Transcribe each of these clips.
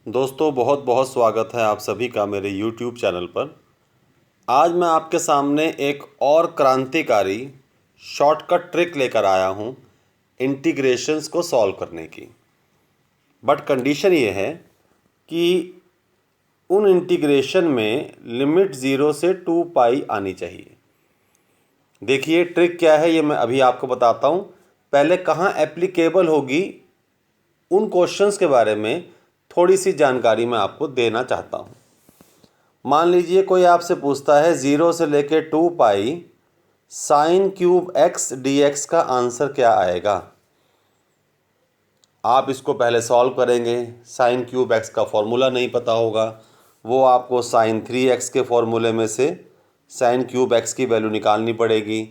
दोस्तों बहुत बहुत स्वागत है आप सभी का मेरे YouTube चैनल पर। आज मैं आपके सामने एक और क्रांतिकारी शॉर्टकट ट्रिक लेकर आया हूँ इंटीग्रेशंस को सॉल्व करने की। बट कंडीशन ये है कि उन इंटीग्रेशन में लिमिट 0 से 2 पाई आनी चाहिए। देखिए ट्रिक क्या है ये मैं अभी आपको बताता हूँ। पहले कहाँ एप्लीकेबल होगी उन क्वेश्चंस के बारे में थोड़ी सी जानकारी मैं आपको देना चाहता हूँ। मान लीजिए कोई आपसे पूछता है 0 से लेके 2 pi sine cube x D x का आंसर क्या आएगा। आप इसको पहले सॉल्व करेंगे। साइन क्यूब एक्स का फॉर्मूला नहीं पता होगा, वो आपको साइन 3x के फॉर्मूले में से साइन क्यूब एक्स की वैल्यू निकालनी पड़ेगी।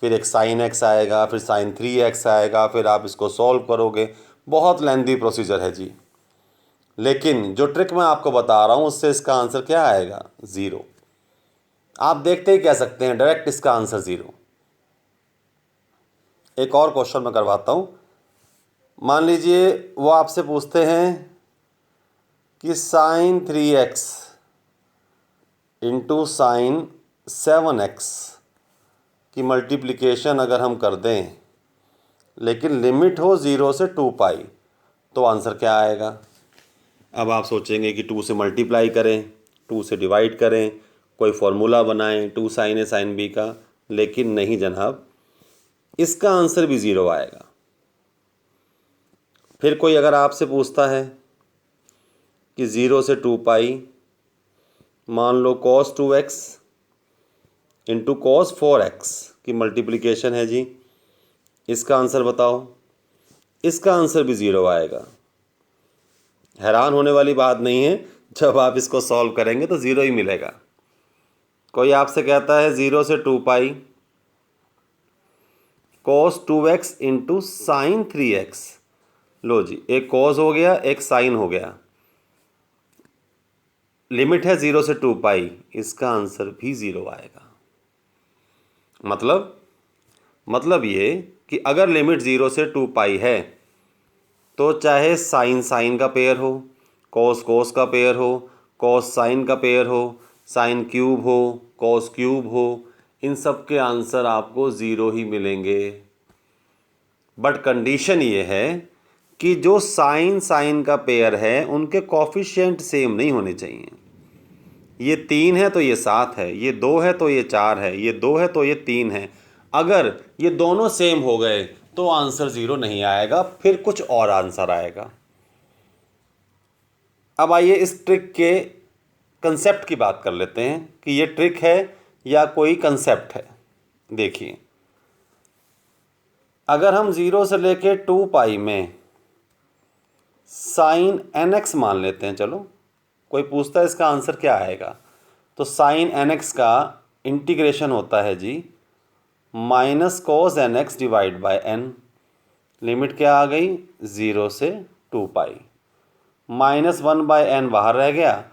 फिर एक साइन एक्स आएगा, फिर साइन 3x आएगा, फिर आप इसको सॉल्व करोगे। बहुत लेंदी प्रोसीजर है जी। लेकिन जो ट्रिक मैं आपको बता रहा हूँ उससे इसका आंसर क्या आएगा, 0। आप देखते ही कह सकते हैं डायरेक्ट इसका आंसर 0। एक और क्वेश्चन मैं करवाता हूँ। मान लीजिए वो आपसे पूछते हैं कि sine 3x into sine 7x की मल्टीप्लिकेशन अगर हम कर दें लेकिन लिमिट हो 0 से 2 पाई तो आंसर क्या आएगा। अब आप सोचेंगे कि 2 से मल्टीप्लाई करें, 2 से डिवाइड करें, कोई फॉर्मूला बनाएं 2 साइन ए साइन बी का, लेकिन नहीं जनाब, इसका आंसर भी 0 आएगा। फिर कोई अगर आपसे पूछता है कि 0 से 2 पाई मान लो cos 2x into cos 4x की मल्टीप्लिकेशन है जी, इसका आंसर बताओ, इसका आंसर भी 0 आएगा। हैरान होने वाली बात नहीं है, जब आप इसको सॉल्व करेंगे तो 0 ही मिलेगा। कोई आपसे कहता है 0 से 2 पाई cos 2x into sine 3x, लो जी, एक cos हो गया एक साइन हो गया, लिमिट है 0 से 2 पाई, इसका आंसर भी 0 आएगा। मतलब ये कि अगर लिमिट 0 से 2 पाई है तो चाहे साइन साइन का पेयर हो, कॉस कॉस का पेयर हो, कॉस साइन का पेयर हो, साइन क्यूब हो, कॉस क्यूब हो, इन सब के आंसर आपको 0 ही मिलेंगे। बट कंडीशन ये है कि जो साइन साइन का पेयर है उनके कॉफिशिएंट सेम नहीं होने चाहिए। ये 3 है तो ये 7 है, ये 2 है तो ये 4 है, ये 2 है तो ये 3 है। अगर ये दोनों सेम हो गए तो आंसर 0 नहीं आएगा, फिर कुछ और आंसर आएगा। अब आइए इस ट्रिक के कंसेप्ट की बात कर लेते हैं कि ये ट्रिक है या कोई कंसेप्ट है। देखिए, अगर हम 0 से लेके 2 पाई में साइन nx मान लेते हैं, चलो कोई पूछता है इसका आंसर क्या आएगा, तो साइन nx का इंटीग्रेशन होता है जी minus cos nx divide by n। Limit क्या आ गई, 0 से 2 पाई, माइनस 1 बाय n बाहर रह गया,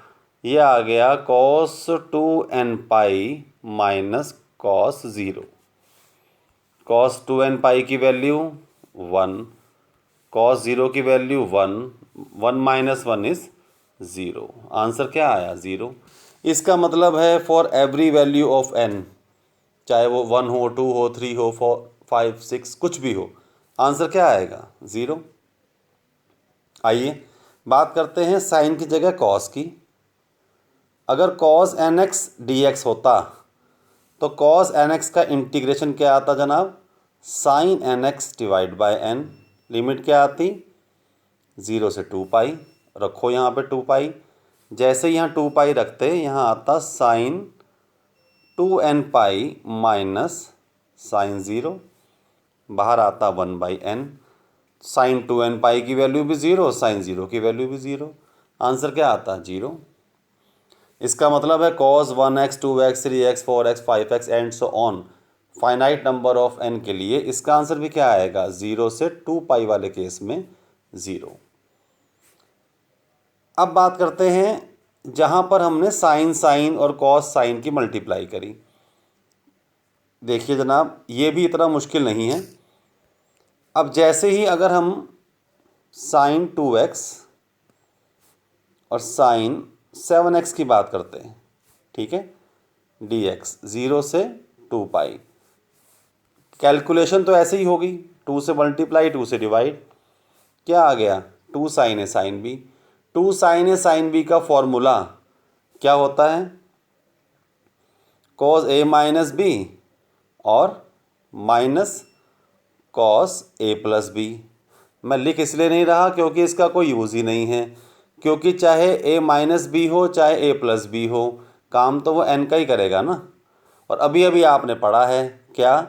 ये आ गया cos 2n pi minus cos 0। Cos 2n पाई की वैल्यू 1, कॉस 0 की वैल्यू 1, 1 माइनस 1 इज़ 0। आंसर क्या आया, 0। इसका मतलब है for every value of n, चाहे वो 1 हो, 2 हो, 3 हो, 4, 5, 6 कुछ भी हो, आंसर क्या आएगा, 0। आइए बात करते हैं साइन की जगह कॉस की। अगर कॉस nx dx होता तो कॉस nx का इंटीग्रेशन क्या आता जनाब, sine nx divide by n। Limit क्या आती, 0 से 2 पाई, रखो यहाँ पे 2 पाई, जैसे यहाँ 2 पाई रखते यहाँ आता sign 2n pi minus sign 0, बाहर आता 1 बाई n। साइन 2n पाई की वैल्यू भी 0, साइन 0 की वैल्यू भी 0, आंसर क्या आता, 0। इसका मतलब है cos 1x 2x 3x 4x 5x and so on finite number of n के लिए इसका आंसर भी क्या आएगा, 0 से 2 पाई वाले केस में 0। अब बात करते हैं जहाँ पर हमने साइन साइन और कॉस साइन की मल्टीप्लाई करी। देखिए जनाब, ये भी इतना मुश्किल नहीं है। अब जैसे ही अगर हम साइन 2x और साइन 7x की बात करते हैं, ठीक है, dx 0 से 2 पाई। कैलकुलेशन तो ऐसे ही होगी, 2 से मल्टीप्लाई 2 से डिवाइड, क्या आ गया 2 साइन ए साइन बी। 2 साइन ए साइन बी का फॉर्मूला क्या होता है, कॉस ए माइनस बी और minus cos A plus B. मैं लिख इसलिए नहीं रहा क्योंकि इसका कोई यूज़ ही नहीं है, क्योंकि चाहे ए माइनस बी हो चाहे ए प्लस बी हो, काम तो वो एन का ही करेगा ना। और अभी अभी आपने पढ़ा है क्या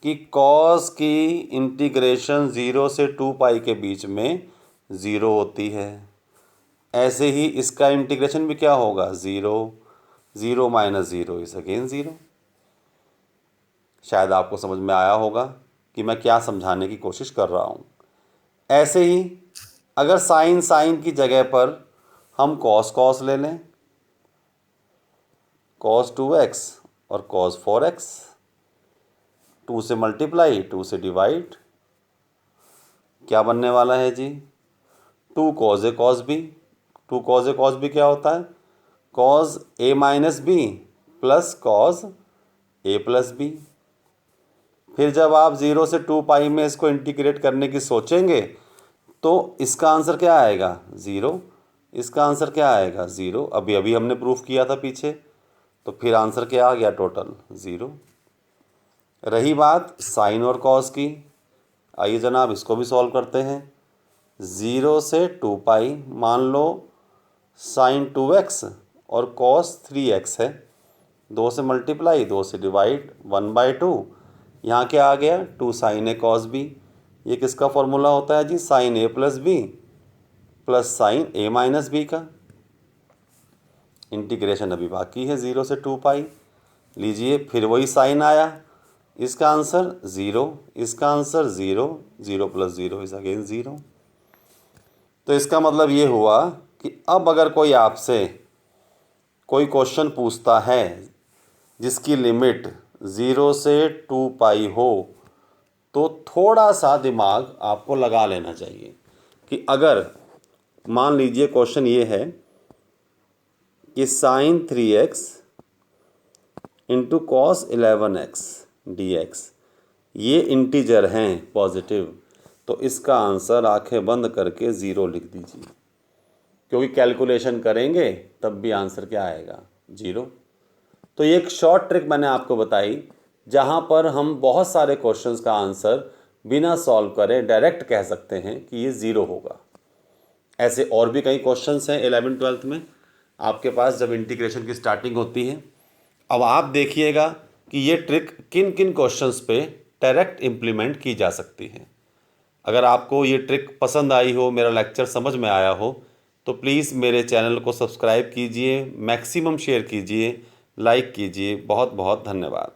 कि कॉस की इंटीग्रेशन 0 से 2 पाई के बीच में 0 होती है। ऐसे ही इसका इंटीग्रेशन भी क्या होगा, 0, 0 माइनस 0 इज अगेन 0। शायद आपको समझ में आया होगा कि मैं क्या समझाने की कोशिश कर रहा हूँ। ऐसे ही अगर साइन साइन की जगह पर हम कॉस कॉस ले लें, कॉस 2x और कॉस 4x, 2 से मल्टीप्लाई 2 से डिवाइड, क्या बनने वाला है जी, 2 cos A cos B. 2 cos A cos B क्या होता है, cos A minus B plus cos A plus B. फिर जब आप 0 से 2 पाई में इसको इंटीग्रेट करने की सोचेंगे तो इसका आंसर क्या आएगा, 0। इसका आंसर क्या आएगा, 0। अभी अभी हमने प्रूफ किया था पीछे, तो फिर आंसर क्या आ गया, टोटल 0। रही बात साइन और कॉस की, आइए जनाब इसको भी सॉल्व करते हैं। 0 से 2 पाई, मान लो साइन 2x और कॉस 3x है, 2 से मल्टीप्लाई 2 से डिवाइड, 1/2। यहाँ क्या आ गया, 2 साइन ए कॉस बी। ये किसका फॉर्मूला होता है जी, साइन ए प्लस बी प्लस साइन ए माइनस बी का। इंटीग्रेशन अभी बाकी है 0 से 2 पाई। लीजिए फिर वही साइन आया, इसका आंसर 0, इसका आंसर 0, 0 प्लस 0 इज अगेन 0। तो इसका मतलब ये हुआ कि अब अगर कोई आपसे कोई क्वेश्चन पूछता है जिसकी लिमिट 0 से 2 पाई हो, तो थोड़ा सा दिमाग आपको लगा लेना चाहिए कि अगर मान लीजिए क्वेश्चन ये है कि sine 3x into cos 11x dx ये इंटीजर हैं पॉजिटिव, तो इसका आंसर आंखें बंद करके 0 लिख दीजिए, क्योंकि कैलकुलेशन करेंगे तब भी आंसर क्या आएगा, 0। तो ये एक शॉर्ट ट्रिक मैंने आपको बताई जहाँ पर हम बहुत सारे क्वेश्चंस का आंसर बिना सॉल्व करे डायरेक्ट कह सकते हैं कि ये 0 होगा। ऐसे और भी कई क्वेश्चंस हैं 11th 12th में आपके पास जब इंटीग्रेशन की स्टार्टिंग होती है। अब आप देखिएगा कि ये ट्रिक किन किन क्वेश्चंस पे डायरेक्ट इम्प्लीमेंट की जा सकती है। अगर आपको ये ट्रिक पसंद आई हो, मेरा लेक्चर समझ में आया हो, तो प्लीज़ मेरे चैनल को सब्सक्राइब कीजिए, मैक्सिमम शेयर कीजिए, लाइक कीजिए। बहुत बहुत धन्यवाद।